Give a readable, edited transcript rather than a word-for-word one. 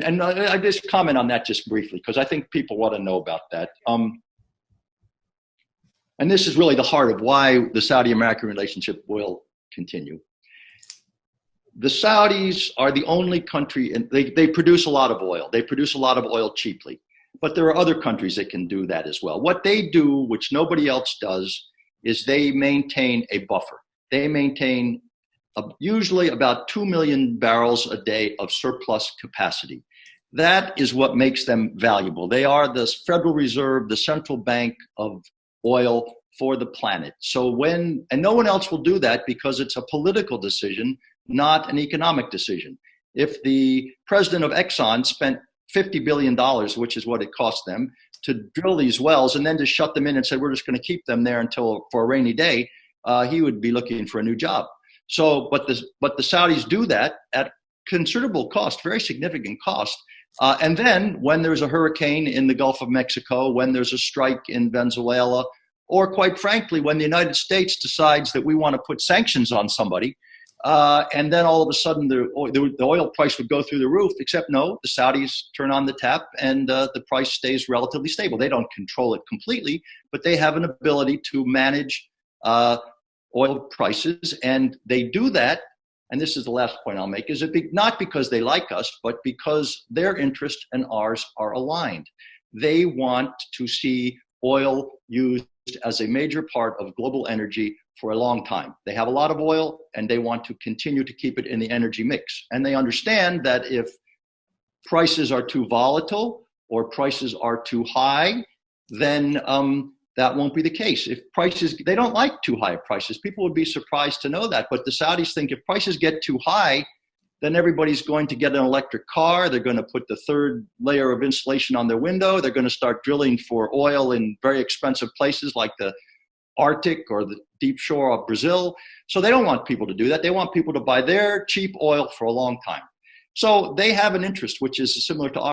And I just comment on that just briefly, because I think people want to know about that. And this is really the heart of why the Saudi-American relationship will continue. The Saudis are the only country, and they produce a lot of oil. They produce a lot of oil cheaply. But there are other countries that can do that as well. What they do, which nobody else does, is they maintain a buffer. They maintain usually about 2 million barrels a day of surplus capacity. That is what makes them valuable. They are the Federal Reserve, the central bank of oil for the planet. So and no one else will do that because it's a political decision, not an economic decision. If the president of Exxon spent $50 billion, which is what it cost them, to drill these wells and then to shut them in and said, we're just going to keep them there for a rainy day, he would be looking for a new job. So, but the Saudis do that at considerable cost, very significant cost. And then when there's a hurricane in the Gulf of Mexico, when there's a strike in Venezuela, or quite frankly, when the United States decides that we want to put sanctions on somebody, and then all of a sudden the oil price would go through the roof, except no, the Saudis turn on the tap and the price stays relatively stable. They don't control it completely, but they have an ability to manage oil prices, and they do that. And this is the last point I'll make, is not because they like us, but because their interest and ours are aligned. They want to see oil used as a major part of global energy for a long time. They have a lot of oil and they want to continue to keep it in the energy mix. And they understand that if prices are too volatile or prices are too high, then that won't be the case. If prices, they don't like too high prices. People would be surprised to know that. But the Saudis think if prices get too high, then everybody's going to get an electric car. They're going to put the third layer of insulation on their window. They're going to start drilling for oil in very expensive places like the Arctic or the deep shore of Brazil. So they don't want people to do that. They want people to buy their cheap oil for a long time. So they have an interest, which is similar to ours.